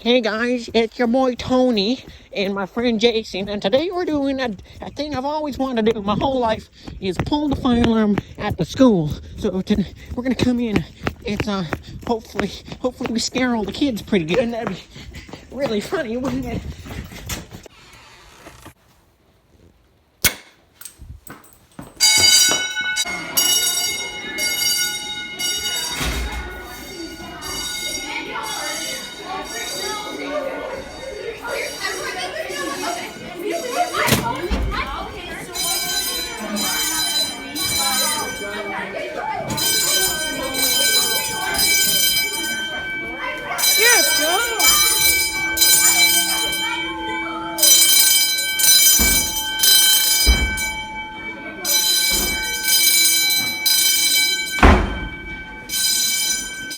Hey guys, it's your boy Tony and my friend Jason, and today we're doing a thing I've always wanted to do my whole life, is pull the fire alarm at the school. So we're gonna come in. It's hopefully we scare all the kids pretty good, and that'd be really funny, wouldn't it?